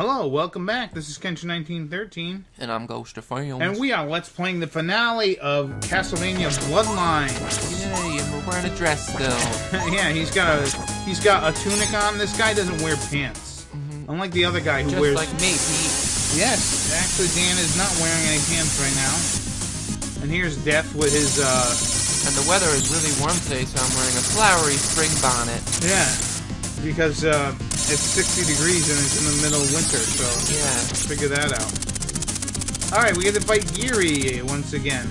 Hello, welcome back. This is Kenshin1913. And I'm Ghost of Films. And we are Let's Playing the finale of Castlevania Bloodlines. Yay, and we're wearing a dress still. Yeah, he's got a tunic on. This guy doesn't wear pants. Unlike the other guy who Just wears... like me, Pete. Yes, actually Dan is not wearing any pants right now. And here's Death with his... And the weather is really warm today, so I'm wearing a flowery spring bonnet. Yeah, because it's 60 degrees and it's in the middle of winter, so yeah, figure that out. Alright, we get to fight Geary once again.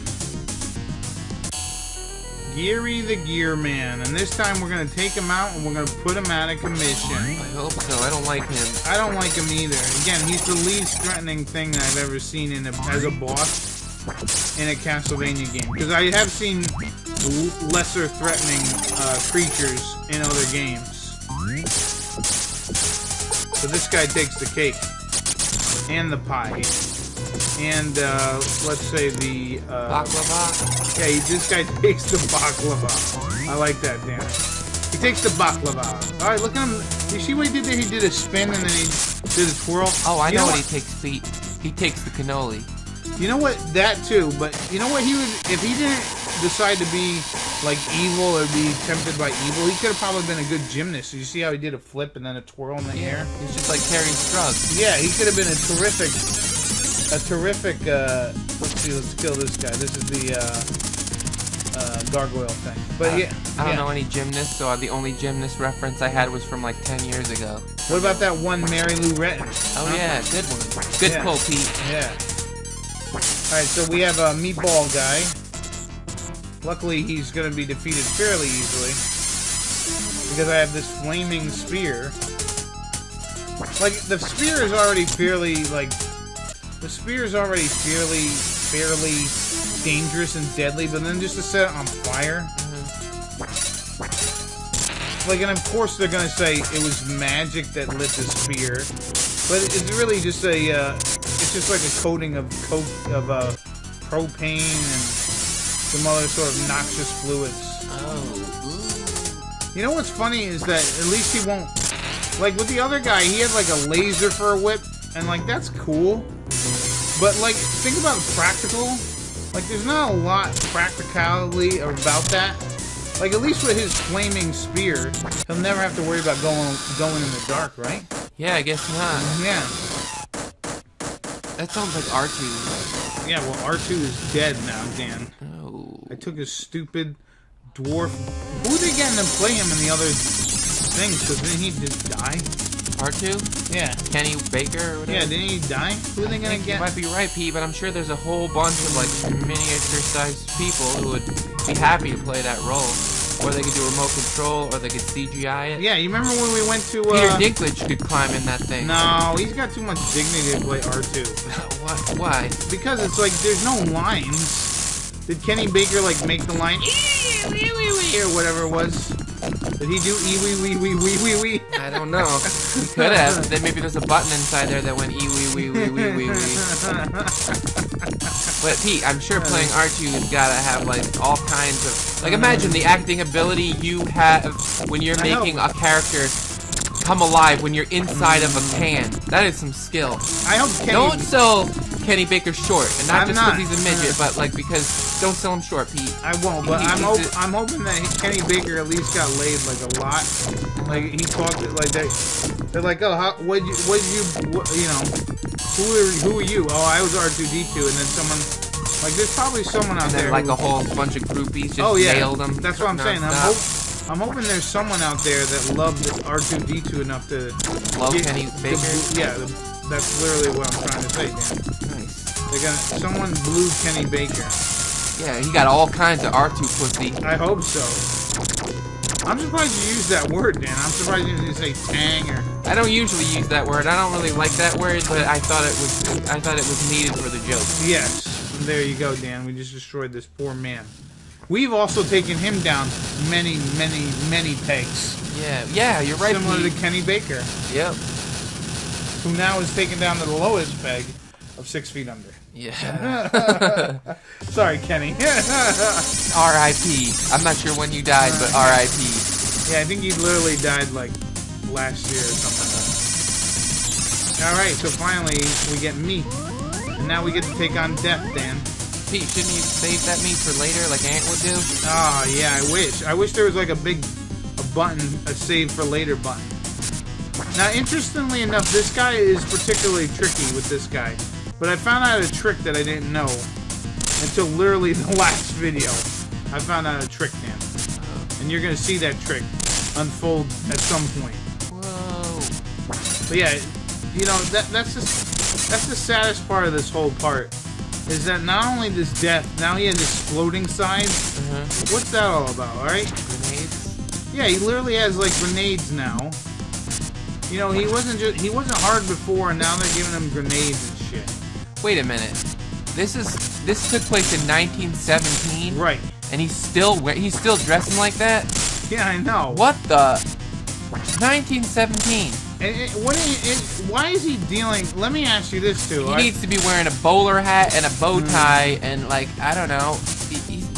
Geary the Gear Man, and this time we're going to take him out and we're going to put him out of commission. I hope so. I don't like him. I don't like him either. Again, he's the least threatening thing I've ever seen as a boss in a Castlevania game. Because I have seen lesser threatening creatures in other games. So this guy takes the cake. And the pie. And, let's say the, Baklava? Yeah, this guy takes the baklava. I like that, Dan. He takes the baklava. Alright, look at him. You see what he did there? He did a spin and then he did a twirl. Oh, I know what he takes, Pete. He takes the cannoli. You know what? That too, but you know what? He would, if he didn't decide to be like evil or be tempted by evil, he could have probably been a good gymnast. You see how he did a flip and then a twirl in the air? He's just like Terry Scruggs. Yeah, he could have been a terrific, let's see, let's kill this guy. This is the, gargoyle thing. But yeah. I don't know any gymnasts, so the only gymnast reference I had was from like 10 years ago. What about that one Mary Lou Retton? Oh yeah, good one. Good pull, Pete. Yeah. Alright, so we have a meatball guy. Luckily, he's going to be defeated fairly easily. Because I have this flaming spear. Like, the spear is already fairly, like... The spear is already fairly dangerous and deadly, but then just to set it on fire... Like, and of course they're going to say it was magic that lit the spear. But it's really just a, it's just like a coating of propane and some other sort of noxious fluids. Oh. You know what's funny is that at least he won't... Like, with the other guy, he had, like, a laser for a whip, and, like, that's cool. But, like, think about the practical. Like, there's not a lot practicality about that. Like, at least with his flaming spear, he'll never have to worry about going in the dark, right? Yeah, I guess not. Yeah. That sounds like R2. Yeah, well, R2 is dead now, Dan. Oh. I took his stupid dwarf... Who are they getting to play him in the other things? Because didn't he just die? R2? Yeah. Kenny Baker or whatever? Yeah, didn't he die? Who are they gonna get? You might be right, Pete, but I'm sure there's a whole bunch of, like, miniature-sized people who would be happy to play that role. Or they could do remote control, or they could CGI it. Yeah, you remember when we went to, Peter Dinklage could climb in that thing. No, he's got too much dignity to play R2. Why? Because it's like, there's no lines. Did Kenny Baker, like, make the line, or whatever it was? Did he do ee-wee-wee-wee-wee-wee-wee? I don't know. He could have. Then maybe there's a button inside there that went ee-wee-wee-wee-wee-wee-wee. But Pete, I'm sure playing R2 has got to have, like, all kinds of... Like, imagine the acting ability you have when you're making a character come alive when you're inside of a can. That is some skill. I hope Kenny... Don't sell Kenny Baker short. And not I'm just not. because he's a midget, but, like, because... Don't sell him short, Pete. I won't, but I'm hoping that Kenny Baker at least got laid, like, a lot. Like, he talked, like, they're like, oh, what you know, who are you? Oh, I was R2-D2, and then someone, like, there's probably someone out there like a whole bunch of groupies just nailed him. That's what I'm saying. I'm hoping there's someone out there that loved R2-D2 enough to... Love Kenny Baker? Yeah, that's literally what I'm trying to say, Dan. Nice. Someone blew Kenny Baker. Yeah, he got all kinds of R2 pussy. I hope so. I'm surprised you used that word, Dan. I'm surprised you didn't say tang or... I don't usually use that word. I don't really like that word, but I thought it was needed for the joke. Yes. And there you go, Dan. We just destroyed this poor man. We've also taken him down many, many, many pegs. Yeah, you're right. Similar to Kenny Baker. Yep. Who now is taken down to the lowest peg of 6 feet under. Yeah. Sorry, Kenny. R.I.P. I'm not sure when you died, but R.I.P. Yeah, I think he literally died like last year or something. Alright, so finally we get meat. And now we get to take on death, Dan. Pete, shouldn't you save that meat for later like Ant would do? Ah, yeah, I wish. I wish there was like a button, a save for later button. Now, interestingly enough, this guy is particularly tricky with this guy. But I found out a trick that I didn't know until literally the last video. I found out a trick, Dan. And you're going to see that trick unfold at some point. Whoa. But yeah, you know, that's the saddest part of this whole part. Is that not only this death, now he has this floating side. What's that all about, alright? Grenades? Yeah, he literally has like grenades now. You know, he wasn't hard before, and now they're giving him grenades and shit. Wait a minute. This took place in 1917? Right. And he's still dressing like that? Yeah, I know. What the? 1917. And why is he dealing? Let me ask you this too. He needs to be wearing a bowler hat and a bow tie and like I don't know.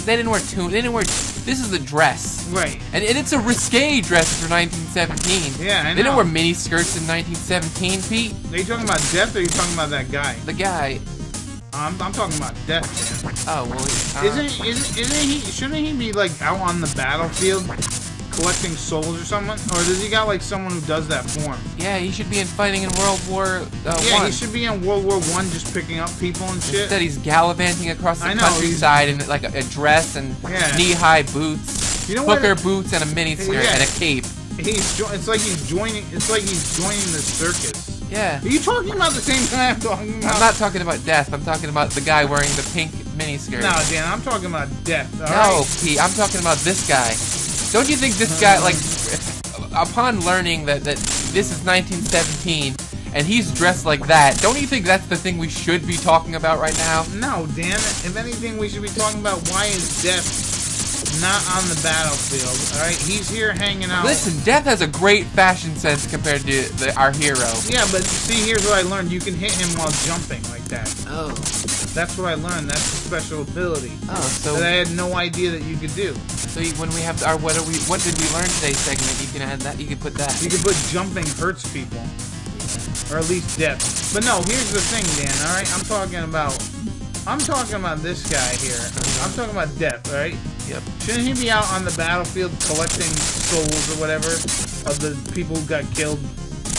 They didn't wear tune. They didn't wear. This is a dress. Right. And it's a risque dress for 1917. Yeah, I know. They didn't wear mini skirts in 1917, Pete. Are you talking about death or are you talking about that guy? The guy. I'm talking about death, man. Oh well. Isn't he? Shouldn't he be like out on the battlefield? Collecting souls or something? Or does he got like someone who does that for him? Yeah, he should be fighting in World War Yeah, I. he should be in World War I just picking up people and shit. Instead he's gallivanting across the countryside in like a dress and knee-high boots, hooker boots and a mini skirt and a cape. It's like he's joining the circus. Yeah. Are you talking about the same guy I'm talking about? I'm not talking about death. I'm talking about the guy wearing the pink mini skirt. No, Dan, I'm talking about death. No, Pete, I'm talking about this guy. Don't you think this guy, like, upon learning that this is 1917 and he's dressed like that, don't you think that's the thing we should be talking about right now? No, Dan. If anything, we should be talking about why is Death not on the battlefield. All right, he's here hanging out. Listen, Death has a great fashion sense compared to our hero. Yeah, but see, here's what I learned: you can hit him while jumping like that. Oh. That's what I learned. That's a special ability. Oh, so that I had no idea that you could do. So when we have our what did we learn today segment, you can add that. You can put that. You can put jumping hurts people, or at least death. But no, here's the thing, Dan. All right, I'm talking about this guy here. I'm talking about Death. All right. Yep. Shouldn't he be out on the battlefield collecting souls or whatever of the people who got killed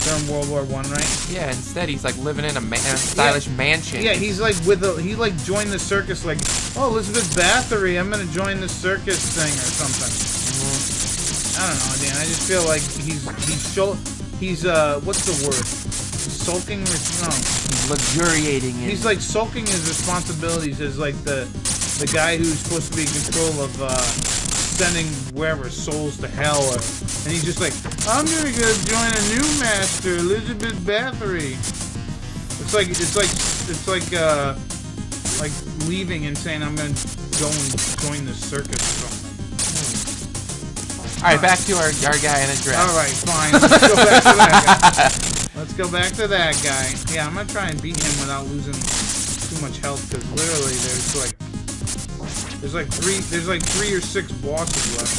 during World War I, right? Yeah. Instead, he's like living in a stylish mansion. Yeah, he's like he like joined the circus. Like, oh, Elizabeth Bathory, I'm gonna join the circus thing or something. I don't know, Dan. I just feel like he's what's the word? Sulking? No. He's luxuriating. He's like sulking his responsibilities as like the guy who's supposed to be in control of sending wherever souls to hell, and he's just like, I'm gonna go join a new master, Elizabeth Bathory. It's like leaving and saying I'm gonna go and join the circus or something. All right, back to our guy in a dress. All right, fine. Let's go back to that guy. Let's go back to that guy. Yeah, I'm gonna try and beat him without losing too much health because literally there's like 3 or 6 bosses left.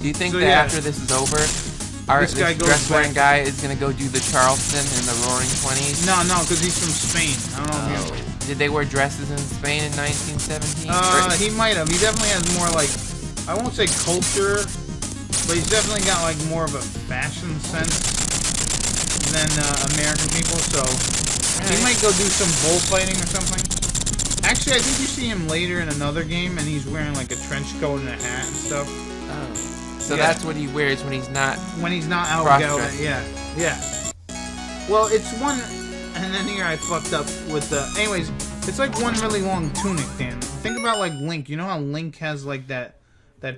Do you think that after this is over, this dress-wearing guy is gonna go do the Charleston in the Roaring '20s? No, because he's from Spain. I don't know if you... Did they wear dresses in Spain in 1917? He might have. He definitely has more like, I won't say culture, but he's definitely got like more of a fashion sense than American people. So he might go do some bullfighting or something. Actually, I think you see him later in another game, and he's wearing like a trench coat and a hat and stuff. Oh, so that's what he wears when he's not out gallivanting. Yeah. Well, it's one. And then here I fucked up with the... Anyways, it's like one really long tunic, Dan. Think about like Link. You know how Link has like that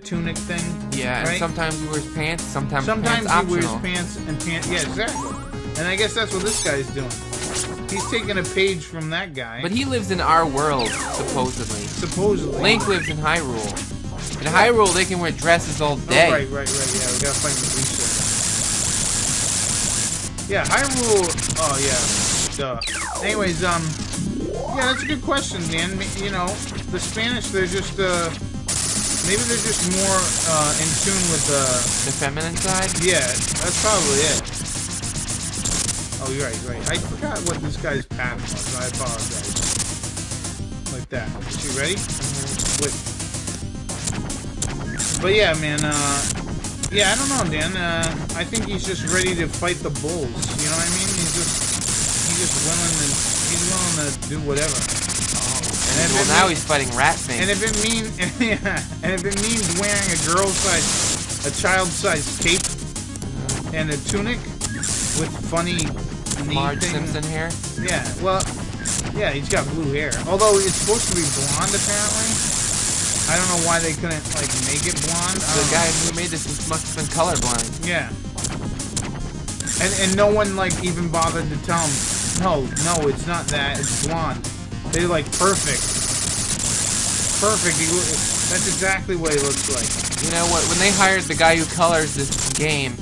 tunic thing? Yeah, right? And sometimes he wears pants, sometimes he wears pants and pants. Yeah, exactly. And I guess that's what this guy's doing. He's taking a page from that guy. But he lives in our world, supposedly. Supposedly. Link lives in Hyrule. In Hyrule, they can wear dresses all day. Oh, right. Yeah, we gotta find the research. Yeah, Hyrule... Oh, yeah. Anyways, yeah, that's a good question, man. You know, the Spanish, they're just, maybe they're just more, in tune with, the feminine side? Yeah, that's probably it. Oh, you're right. I forgot what this guy's pattern was. I apologize. Like that. Is you ready? Wait. But yeah, man, yeah, I don't know, Dan. I think he's just ready to fight the bulls. You know what I mean? He's just willing to do whatever. Oh, well, now he's fighting rat things. And if it means wearing a child-sized cape and a tunic with funny Marge Simpson hair. Yeah, well, yeah, he's got blue hair. Although it's supposed to be blonde, apparently. I don't know why they couldn't, like, make it blonde. The guy who made this must have been colorblind. Yeah. And no one, like, even bothered to tell him, no, it's not that, it's blonde. They're like, perfect. Perfect. That's exactly what he looks like. You know what? When they hired the guy who colors this game,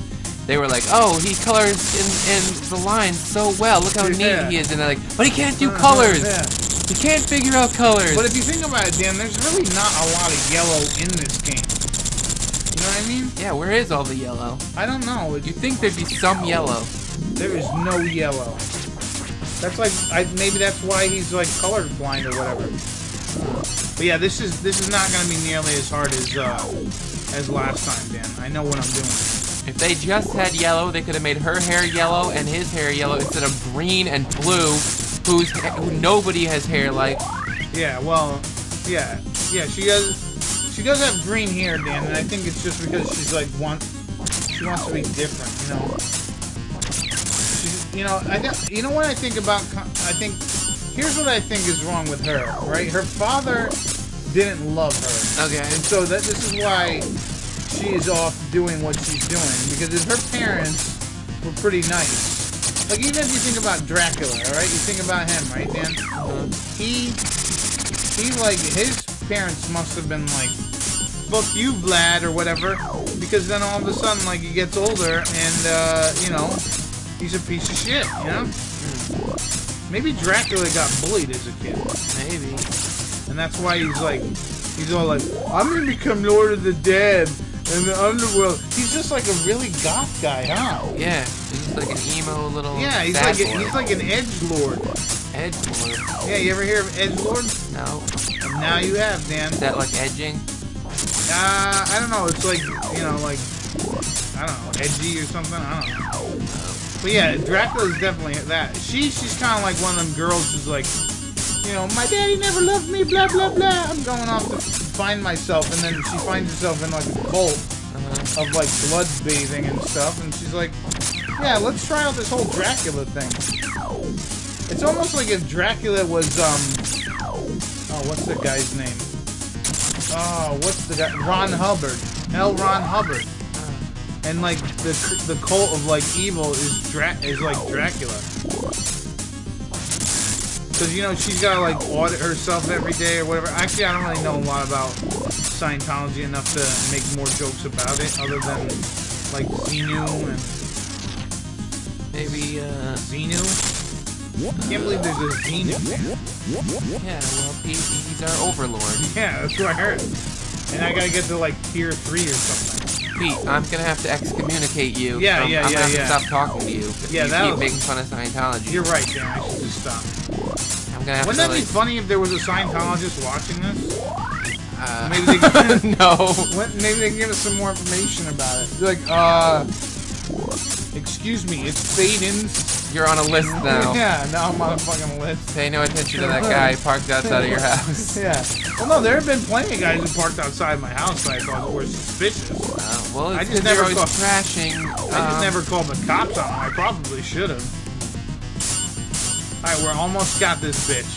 they were like, oh, he colors in the lines so well. Look how neat he is. And they're like, but he can't do colors. Yeah. He can't figure out colors. But if you think about it, Dan, there's really not a lot of yellow in this game. You know what I mean? Yeah, where is all the yellow? I don't know. You'd think there'd be some yellow. There is no yellow. That's like, maybe that's why he's like colorblind or whatever. But yeah, this is not going to be nearly as hard as last time, Dan. I know what I'm doing. If they just had yellow, they could have made her hair yellow and his hair yellow instead of green and blue, who nobody has hair like. Yeah, well, yeah, she does have green hair, Dan, and I think it's just because she's like she wants to be different, you know. You know what I think about? Here's what I think is wrong with her, right? Her father didn't love her. Okay. And so this is why she is off doing what she's doing, because if her parents were pretty nice, like even if you think about Dracula, alright? You think about him, right, Dan? He like, his parents must have been like, fuck you, Vlad, or whatever, because then all of a sudden, like, he gets older and, you know, he's a piece of shit, you know? Maybe Dracula got bullied as a kid. Maybe. And that's why he's all like, I'm gonna become Lord of the Dead in the underworld. He's just like a really goth guy, huh? Yeah, he's just like an emo little. Yeah, he's like an edgelord. Edgelord. Yeah, you ever hear of edgelord? No. And now you have, Dan. Is that like edging? I don't know. It's like, you know, like, I don't know, edgy or something. I don't know. But yeah, Dracula's definitely that. She's kind of like one of them girls who's like, you know, my daddy never loved me, blah, blah, blah. I'm going off to find myself. And then she finds herself in like a cult of like blood bathing and stuff. And she's like, yeah, let's try out this whole Dracula thing. It's almost like if Dracula was, oh, what's the guy's name? Oh, what's the guy? Ron Hubbard. L. Ron Hubbard. And like the cult of like evil is like Dracula. Because, you know, she's got to like audit herself every day or whatever. Actually, I don't really know a lot about Scientology enough to make more jokes about it, other than like Xenu and maybe Xenu. Can't believe there's a Xenu there. Yeah, well, he's our overlord. Yeah, that's what I heard. And I gotta get to like tier 3 or something. Pete, I'm gonna have to excommunicate you. Yeah, I'm gonna have to stop talking to you. If you keep making fun of Scientology. You're right, Dan. I should just stop. I'm gonna have Wouldn't that be funny if there was a Scientologist watching this? Maybe they can, no. Maybe they can give us some more information about it. Like, excuse me, it's Faden's. You're on a list now. Yeah, now I'm on a fucking list. Pay no attention to that guy parked outside of your house. Yeah. Well, no, there have been plenty of guys who parked outside my house that I thought were suspicious. Well, I just never called crashing. I just never called the cops on them. I probably should have. Alright, we're almost got this bitch.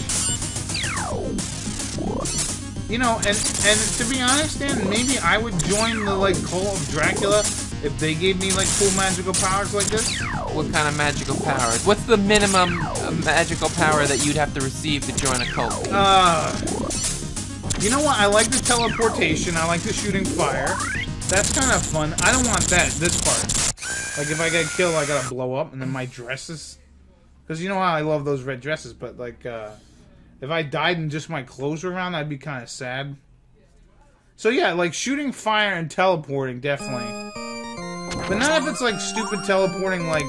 You know, and to be honest, Dan, maybe I would join the, like, cult of Dracula if they gave me, like, cool magical powers like this. What kind of magical powers? What's the minimum magical power that you'd have to receive to join a cult? You know what? I like the teleportation. I like the shooting fire. That's kind of fun. I don't want this part. Like, if I get killed, I gotta blow up, and then my dresses... Because you know how I love those red dresses, but, like, if I died and just my clothes were around, I'd be kind of sad. So, yeah, like, shooting fire and teleporting, definitely. But not if it's, like, stupid teleporting, like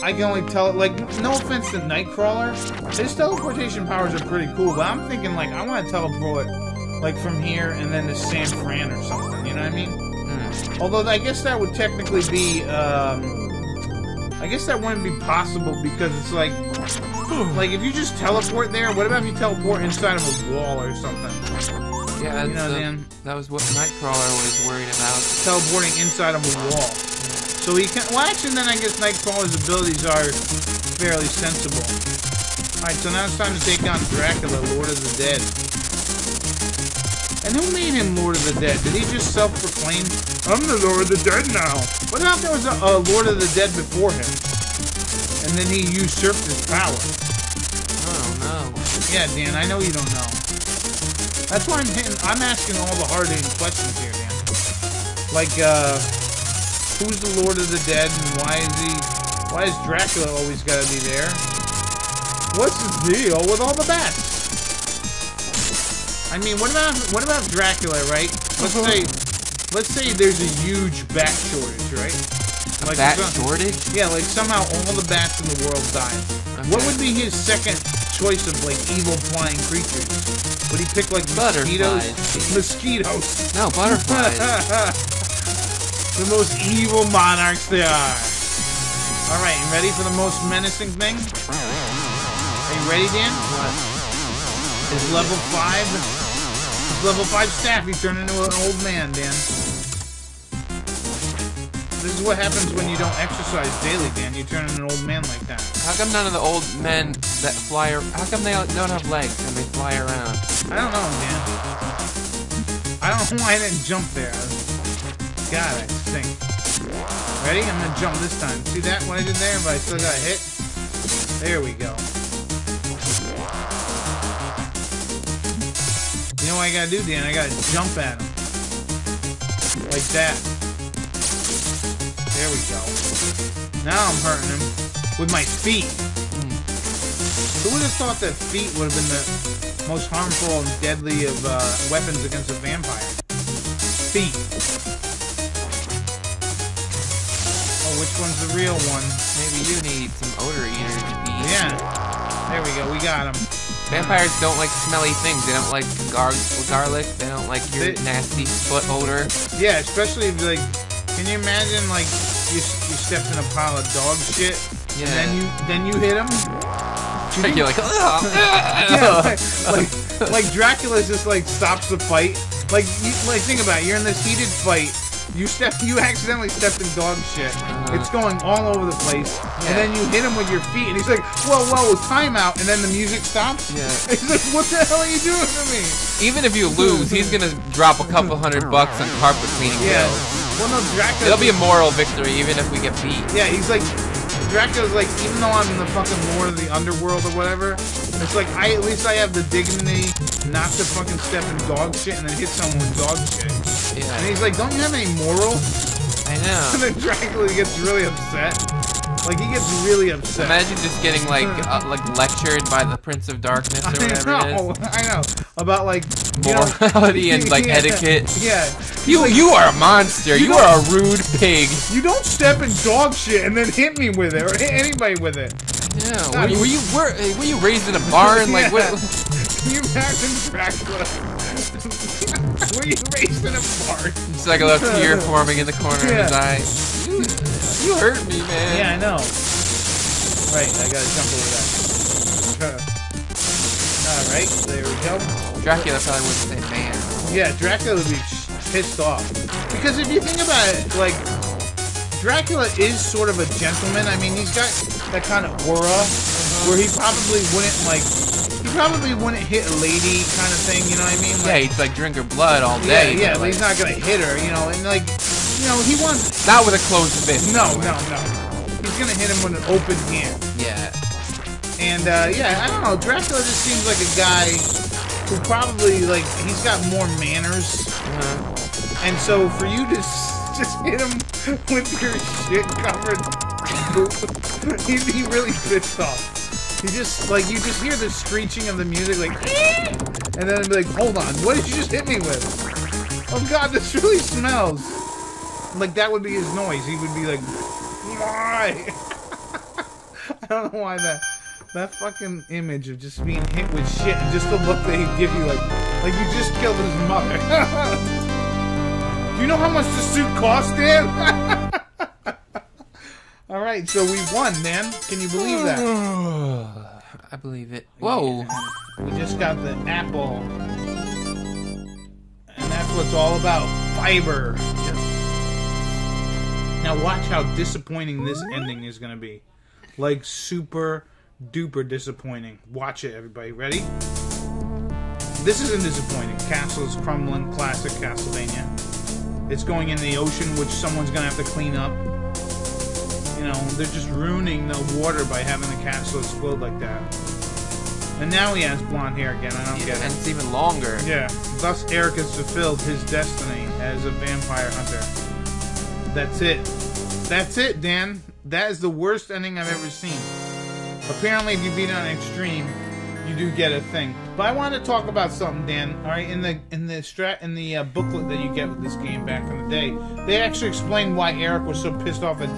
I can only tell, like, no offense to Nightcrawler, his teleportation powers are pretty cool, but I'm thinking, like, I want to teleport, like, from here and then to San Fran or something, you know what I mean? Although, I guess that would technically be, I guess that wouldn't be possible because it's like if you just teleport there, what about if you teleport inside of a wall or something? Yeah, you know, Dan? That was what Nightcrawler was worried about. Teleporting inside of a wall. So he can, well actually then I guess Nightcrawler's abilities are fairly sensible. Alright, so now it's time to take on Dracula, Lord of the Dead. And who made him Lord of the Dead? Did he just self-proclaim, I'm the Lord of the Dead now? What about if there was a Lord of the Dead before him? And then he usurped his power? I don't know. Yeah, Dan, I know you don't know. That's why I'm asking all the hard-hitting questions here, Dan. Like, who's the Lord of the Dead and why is Dracula always gotta be there? What's his deal with all the bats? I mean, what about Dracula, right? Let's say there's a huge bat shortage, right? Like bat shortage? Yeah, like somehow all the bats in the world died. Okay. What would be his second choice of like evil flying creatures? Would he pick like mosquitoes? Mosquitoes. No, butterflies. The most evil monarchs they are. All right, you ready for the most menacing thing? Are you ready, Dan? What? Is level 5? His level 5 staff, you turn into an old man, Dan. This is what happens when you don't exercise daily, Dan. You turn into an old man like that. How come none of the old men that fly around, how come they don't have legs and they fly around? I don't know, Dan. I don't know why I didn't jump there. God, I stink. Ready? I'm gonna jump this time. See that, what I did there? But I still got hit? There we go. You know what I gotta do, Dan? I gotta jump at him. Like that. There we go. Now I'm hurting him with my feet. Who would have thought that feet would have been the most harmful and deadly of weapons against a vampire? Feet. Oh, which one's the real one? Maybe you need some odor eater feet. Yeah. There we go. We got him. Vampires don't like smelly things. They don't like garlic. They don't like your nasty foot odor. Yeah, especially if, like, can you imagine, like, you stepped in a pile of dog shit, yeah, and then you hit him? You're like, yeah, like Dracula just, like, stops the fight. Like, think about it. You're in this heated fight. You accidentally stepped in dog shit. It's going all over the place. Yeah. And then you hit him with your feet, and he's like, whoa, timeout. And then the music stops. Yeah. He's like, what the hell are you doing to me? Even if you lose, he's gonna drop a couple $100 on carpet cleaning bills. Well, no, Dracula. It'll be a moral victory, even if we get beat. Yeah, he's like, Dracula's like, even though I'm in the fucking Lord of the Underworld or whatever, it's like, at least I have the dignity not to fucking step in dog shit and then hit someone with dog shit. Yeah. And he's like, don't you have any moral? I know. And then Dracula gets really upset. Like, he gets really upset. Imagine just getting, like lectured by the Prince of Darkness or whatever it is. I know. About, like, morality and, like, etiquette. Yeah. You are a monster. You are a rude pig. You don't step in dog shit and then hit me with it, or hit anybody with it. Yeah. Were you raised in a barn? Like, what? Can you imagine Dracula? Were you raised in a barn? It's like a little tear forming in the corner of his eye. You hurt me, man. Yeah, I know. Right, I gotta jump over that. Alright, there we go. Dracula probably wouldn't say man. Yeah, Dracula would be pissed off. Because if you think about it, like, Dracula is sort of a gentleman. I mean, he's got that kind of aura where he probably wouldn't hit a lady kind of thing, you know what I mean? Like, yeah, he'd like drink her blood all day. Yeah, but he's not gonna hit her, you know, and like, you know, he wants... Not with a closed fist. No. He's gonna hit him with an open hand. Yeah. And, yeah, I don't know, Dracula just seems like a guy who probably, like, he's got more manners. And so for you to just hit him with your shit-covered boot, he'd be really pissed off. He just, like, you just hear the screeching of the music, like, and then it'd be like, hold on, what did you just hit me with? Oh god, this really smells. Like, that would be his noise. He would be like, why? I don't know why that fucking image of just being hit with shit and just the look they give you like you just killed his mother. Do you know how much the suit cost, Dan? Alright, so we won, man. Can you believe that? I believe it. Whoa. Yeah. We just got the apple. And that's what it's all about. Fiber. Now watch how disappointing this ending is going to be. Like, super duper disappointing. Watch it, everybody. Ready? This isn't disappointing. Castle is crumbling. Classic Castlevania. It's going in the ocean, which someone's going to have to clean up. You know, they're just ruining the water by having the castle explode like that. And now he has blonde hair again. I don't get it. And it's even longer. Yeah. Thus, Eric has fulfilled his destiny as a vampire hunter. That's it. That's it, Dan. That is the worst ending I've ever seen. Apparently, if you beat it on extreme, you do get a thing. But I want to talk about something, Dan. All right, in the booklet that you get with this game back in the day, they actually explained why Eric was so pissed off at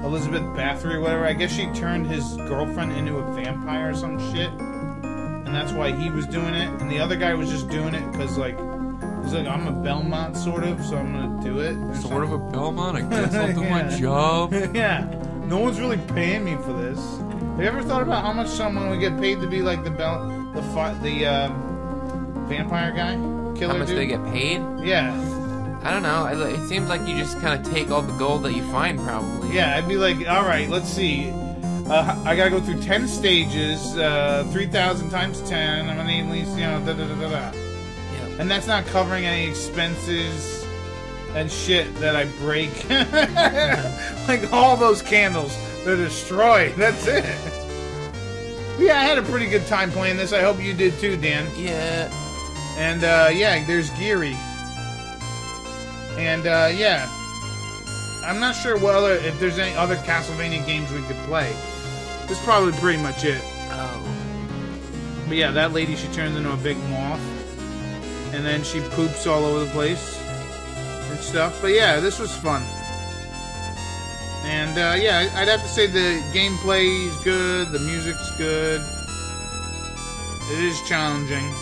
Elizabeth Bathory or whatever. I guess she turned his girlfriend into a vampire or some shit, and that's why he was doing it. And the other guy was just doing it because, like, he's like, I'm a Belmont, sort of, so I'm gonna do it. Sort of a Belmont? I guess I'll do my job. Yeah. No one's really paying me for this. Have you ever thought about how much someone would get paid to be like the vampire guy? Killer How much dude? they get paid? Yeah. I don't know. It seems like you just kind of take all the gold that you find, probably. Yeah, I'd be like, alright, let's see. I gotta go through 10 stages, 3,000 times 10. I'm gonna need at least, you know, da-da-da-da-da. Yeah. And that's not covering any expenses and shit that I break. Like all those candles, they're destroyed. That's it. Yeah, I had a pretty good time playing this. I hope you did too, Dan. Yeah. And yeah, there's Geary. And yeah, I'm not sure if there's any other Castlevania games we could play. This is probably pretty much it. Oh. But yeah, that lady, she turns into a big moth, and then she poops all over the place and stuff. But yeah, this was fun. And yeah, I'd have to say the gameplay is good, the music's good. It is challenging.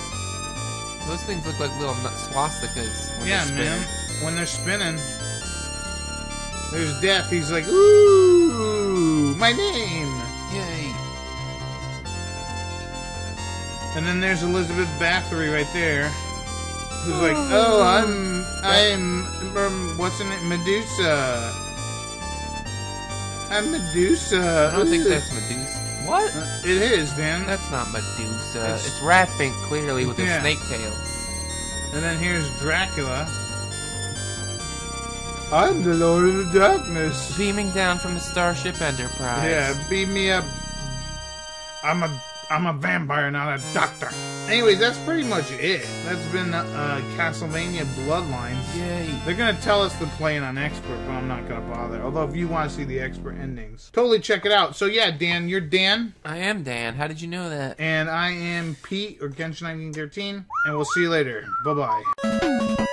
Those things look like little swastikas when Yeah, they're spinning. man. When they're spinning, there's Death. He's like, ooh, my name. Yay. And then there's Elizabeth Bathory right there, who's like, oh, I'm what's her name? Medusa. I'm Medusa. I don't think that's Medusa. What? It is, Dan. That's not Medusa. It's Ratfink, clearly, with a snake tail. And then here's Dracula. I'm the Lord of the Darkness. Beaming down from the Starship Enterprise. Yeah, beam me up. I'm a vampire, not a doctor. Anyways, that's pretty much it. That's been Castlevania Bloodlines. Yay. They're going to tell us to play it on expert, but I'm not going to bother. Although, if you want to see the expert endings, totally check it out. So, yeah, Dan, you're Dan. I am Dan. How did you know that? And I am Pete, or Genshin 1913. And we'll see you later. Bye-bye.